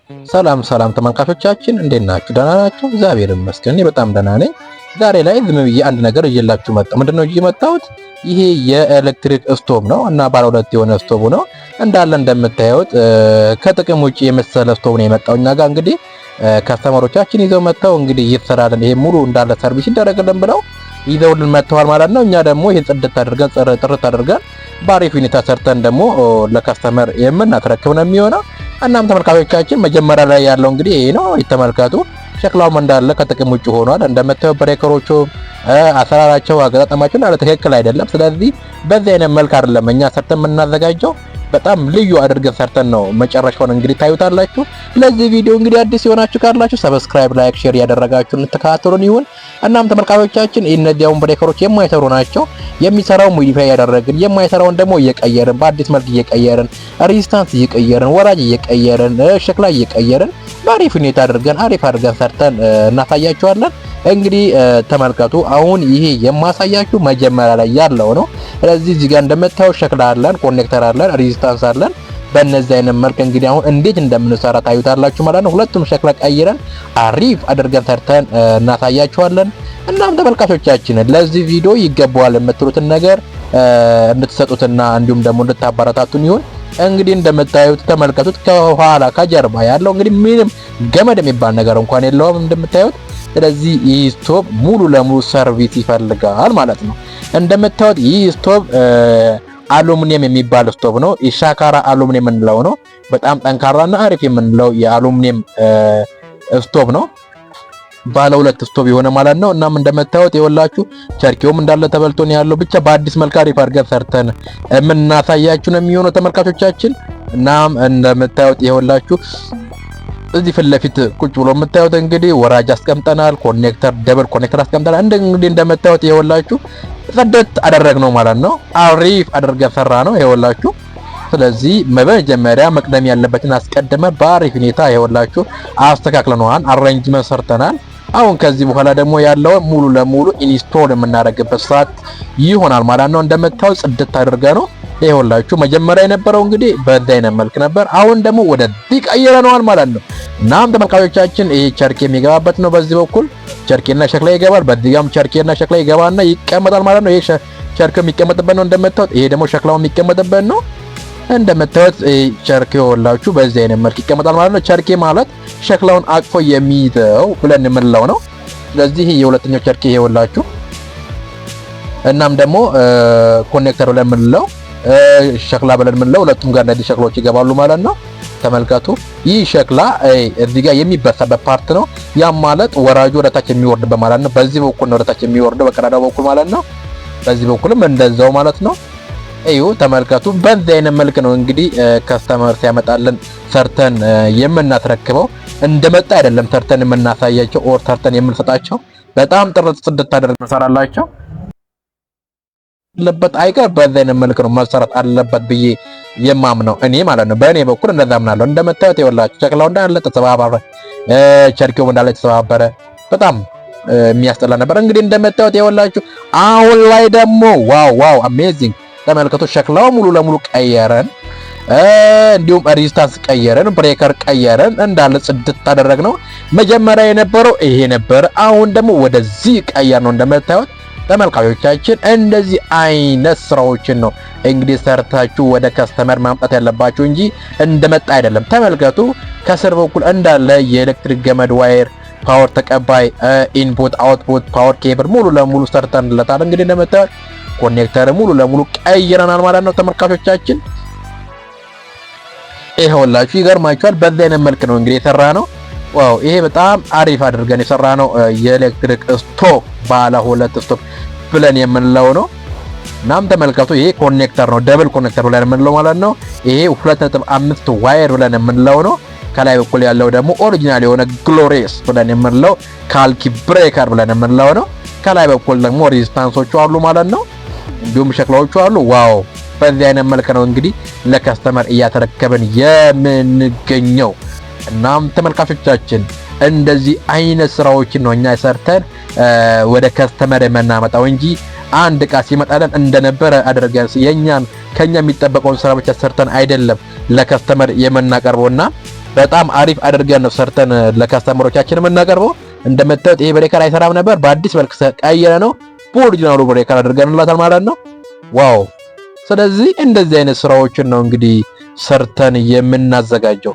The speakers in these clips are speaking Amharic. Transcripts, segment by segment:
ሰላም ሰላም ተመልካቾቻችን እንዴት ናችሁ? ደህና ናችሁ? እግዚአብሔር ይመስገን እኔ በጣም ደህና ነኝ። ዛሬ ላይ ዝም ብዬ አንድ ነገር እየላችሁ መጣሁ። ምንድነው ይዤ የመጣሁት? ይሄ የኤሌክትሪክ ስቶቭ ነው እና ባለ ሁለት የሆነ ስቶቭ ነው እንዳለ እንደምታዩት ከጥቅም ውጪ የመሰለ ስቶቭ ነው የመጣው እኛ ጋር እንግዲህ ከስተመሮቻችን ይዘው መጥተው እንግዲህ ይሰራልን ይሄ ሙሉ እንዳለ ሰርቪስ ይደረግልን ብለው ይዘውልን መጥተዋል ማለት ነው። እኛ ደግሞ ይሄን ጽድት አድርገን ጥርት አድርገን ባሪፍ ሁኔታ ሰርተን ደግሞ ለከስተመር የምናስረክብ ነው የሚሆነው። እናም ተመልካቾቻችን መጀመሪያ ላይ ያለው እንግዲህ ይሄ ነው ይተመልከቱ። ሸክላውም እንዳለ ከጥቅም ውጭ ሆኗል። እንደምታዩ ብሬከሮቹ አሰራራቸው አገጣጠማቸው እንዳለ ትክክል አይደለም። ስለዚህ በዚህ አይነት መልክ አይደለም እኛ ሰርተን የምናዘጋጀው። በጣም ልዩ አድርገን ሰርተን ነው መጨረሻውን እንግዲህ ታዩታላችሁ። ለዚህ ቪዲዮ እንግዲህ አዲስ የሆናችሁ ካላችሁ ሰብስክራይብ፣ ላይክ፣ ሼር ያደረጋችሁ እንተከታተሉን ይሁን። እናም ተመልካቾቻችን እነዚያውን ብሬከሮች የማይሰሩ ናቸው። የሚሰራው ሞዲፋይ ያደረግን የማይሰራውን ደግሞ እየቀየርን በአዲስ መልክ እየቀየርን ሬዚስታንስ እየቀየርን ወራጅ እየቀየርን ሸክላ እየቀየርን በአሪፍ ሁኔታ አሪፍ አድርገን ሰርተን እናሳያችኋለን። እንግዲህ ተመልከቱ። አሁን ይሄ የማሳያችሁ መጀመሪያ ላይ ያለው ነው። ስለዚህ እዚህ ጋር እንደምታዩ ሸክላ አለን፣ ኮኔክተር አለን፣ ሬዚስታንስ አለን። በእነዚህ አይነት መልክ እንግዲህ አሁን እንዴት እንደምንሰራ ታዩታላችሁ ማለት ነው። ሁለቱም ሸክላ ቀይረን አሪፍ አድርገን ሰርተን እናሳያችኋለን። እናም ተመልካቾቻችን ለዚህ ቪዲዮ ይገባዋል የምትሉትን ነገር እንድትሰጡትና እንዲሁም ደግሞ እንድታበረታቱን ይሁን። እንግዲህ እንደምታዩት ተመልከቱት። ከኋላ ከጀርባ ያለው እንግዲህ ምንም ገመድ የሚባል ነገር እንኳን የለውም እንደምታዩት። ስለዚህ ይህ ስቶቭ ሙሉ ለሙሉ ሰርቪስ ይፈልጋል ማለት ነው። እንደምታዩት ይህ ስቶቭ አሉሚኒየም የሚባል ስቶቭ ነው። ኢሻካራ አሉሚኒየም የምንለው ነው። በጣም ጠንካራና አሪፍ የምንለው የአሉሚኒየም ስቶቭ ነው። ባለ ሁለት ስቶቭ የሆነ ማለት ነው። እናም እንደምታዩት የወላችሁ ቸርኬውም እንዳለ ተበልቶ ነው ያለው። ብቻ በአዲስ መልክ አሪፍ አድርገን ሰርተን የምናሳያችሁ ነው የሚሆነው ተመልካቾቻችን። እናም እንደምታዩት የወላችሁ እዚህ ፊት ለፊት ቁጭ ብሎ የምታዩት እንግዲህ ወራጅ አስቀምጠናል። ኮኔክተር ደብል ኮኔክተር አስቀምጠናል። እንግዲህ እንደምታዩት የወላችሁ ጽድት አደረግነው ማለት ነው። አሪፍ አድርገን ሰራ ነው የወላችሁ። ስለዚህ በመጀመሪያ መቅደም ያለበትን አስቀድመን በአሪፍ ሁኔታ የወላችሁ አስተካክለናል፣ አሬንጅመንት ሰርተናል። አሁን ከዚህ በኋላ ደግሞ ያለው ሙሉ ለሙሉ ኢንስቶል የምናደርግበት ሰዓት ይሆናል ማለት ነው። እንደምታዩት ጽድት አድርገ ነው ይኸውላችሁ። መጀመሪያ የነበረው እንግዲህ በዚህ አይነት መልክ ነበር። አሁን ደግሞ ወደዚህ ቀይረነዋል ማለት ነው። እናም ተመልካቾቻችን ይሄ ቸርኬ የሚገባበት ነው። በዚህ በኩል ቸርኬና ሸክላ ይገባል። በዚህም ቸርኬና ሸክላ ይገባና ይቀመጣል ማለት ነው። ይሄ ቸርኬው የሚቀመጥበት ነው እንደምታዩት። ይሄ ደግሞ ሸክላው የሚቀመጥበት ነው እንደምታዩት። ቸርኬው ይኸውላችሁ በዚህ አይነት መልክ ይቀመጣል ማለት ነው። ቸርኬ ማለት ሸክላውን አቅፎ የሚይዘው ብለን የምንለው ነው። ስለዚህ የሁለተኛው ቸርኬ ይኸውላችሁ። እናም ደግሞ ኮኔክተር ብለን የምንለው ሸክላ ብለን የምንለው ሁለቱም ጋር እነዚህ ሸክሎች ይገባሉ ማለት ነው። ተመልከቱ። ይህ ሸክላ እዚህ ጋር የሚበሳበት ፓርት ነው። ያም ማለት ወራጁ ወደታች የሚወርድበት ማለት ነው። በዚህ በኩል ነው ወደታች የሚወርደው በቀዳዳው በኩል ማለት ነው። በዚህ በኩልም እንደዛው ማለት ነው። እዩ ተመልከቱ። በዚህ አይነት መልክ ነው እንግዲህ ከስተመር ሲያመጣልን ሰርተን የምናስረክበው። እንደመጣ አይደለም ሰርተን የምናሳያቸው ኦር ሰርተን የምንሰጣቸው። በጣም ጥርት ጽድት አድርገን እንሰራላቸው ለበት አይቀር በዚህ አይነት መልክ ነው መሰራት አለበት ብዬ የማምነው እኔ ማለት ነው። በእኔ በኩል እንደዛ አምናለሁ። እንደምታዩት ይኸውላችሁ ሸክላው እንዳለ ተሰባበረ፣ ቸርኬው እንዳለ ተሰባበረ። በጣም የሚያስጠላ ነበር። እንግዲህ እንደምታዩት ይኸውላችሁ አሁን ላይ ደግሞ ዋው አሜዚንግ ተመልከቱ። ሸክላው ሙሉ ለሙሉ ቀየረን፣ እንዲሁም ሬዚስታንስ ቀየረን፣ ብሬከር ቀየረን፣ እንዳለ ጽድት አደረግነው። መጀመሪያ የነበረው ይሄ ነበር። አሁን ደግሞ ወደዚህ ቀየር ነው እንደምታዩት ተመልካቾቻችን። እንደዚህ አይነት ስራዎችን ነው እንግዲህ ሰርታችሁ ወደ ከስተመር ማምጣት ያለባችሁ እንጂ እንደመጣ አይደለም። ተመልከቱ። ከስር በኩል እንዳለ የኤሌክትሪክ ገመድ ዋየር፣ ፓወር ተቀባይ፣ ኢንፑት አውትፑት፣ ፓወር ኬብል ሙሉ ለሙሉ ሰርተንለታል። እንግዲህ እንደምታዩት ኮኔክተር ሙሉ ለሙሉ ቀይረናል ማለት ነው ተመልካቾቻችን። ይኸውላችሁ ይገርማችኋል። በዚህ አይነት መልክ ነው እንግዲህ የሰራ ነው። ዋው ይሄ በጣም አሪፍ አድርገን የሰራ ነው የኤሌክትሪክ ስቶቭ ባለ ሁለት ስቶቭ ብለን የምንለው ነው። እናም ተመልከቱ። ይሄ ኮኔክተር ነው፣ ደብል ኮኔክተር ብለን የምንለው ማለት ነው። ይሄ 2.5 ዋየር ብለን የምንለው ነው። ከላይ በኩል ያለው ደግሞ ኦሪጂናል የሆነ ግሎሪየስ ብለን የምንለው ካልኪ ብሬከር ብለን የምንለው ነው። ከላይ በኩል ደግሞ ሬዚስታንሶቹ አሉ ማለት ነው። እንዲሁም ሸክላዎቹ አሉ። ዋው በዚህ አይነት መልክ ነው እንግዲህ ለከስተመር እያተረከብን የምንገኘው። እናም ተመልካቾቻችን እንደዚህ አይነት ስራዎችን ነው እኛ ሰርተን ወደ ከስተመር የምናመጣው እንጂ አንድ ዕቃ ሲመጣለን እንደነበረ አድርገን ከኛ የሚጠበቀውን ስራ ብቻ ሰርተን አይደለም ለከስተመር የምናቀርበውና በጣም አሪፍ አድርገን ነው ሰርተን ለካስተመሮቻችን የምናቀርበው። እንደምታዩት ይሄ ብሬከር አይሰራም ነበር፣ በአዲስ መልክ ቀይረ ነው በኦሪጂናሉ ብሬከር አድርገንላታል ማለት ነው። ዋው! ስለዚህ እንደዚህ አይነት ስራዎችን ነው እንግዲህ ሰርተን የምናዘጋጀው።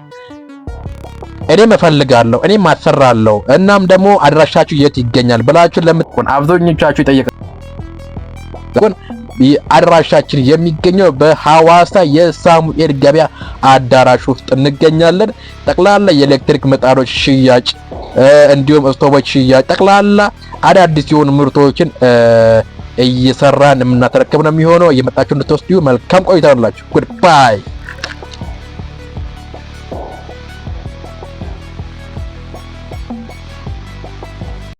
እኔም እፈልጋለሁ፣ እኔም አሰራለሁ። እናም ደግሞ አድራሻችሁ የት ይገኛል ብላችሁ ለምትቆን አብዛኞቻችሁ ይጠይቃሉ። አድራሻችን የሚገኘው በሐዋሳ የሳሙኤል ገበያ አዳራሽ ውስጥ እንገኛለን። ጠቅላላ የኤሌክትሪክ ምጣዶች ሽያጭ እንዲሁም ስቶቮች ሽያጭ ጠቅላላ አዳዲስ የሆኑ ምርቶችን እየሰራን የምናተረክብ ነው የሚሆነው። እየመጣችሁ እንድትወስዱ መልካም ቆይታ ይሁንላችሁ። ጉድ ባይ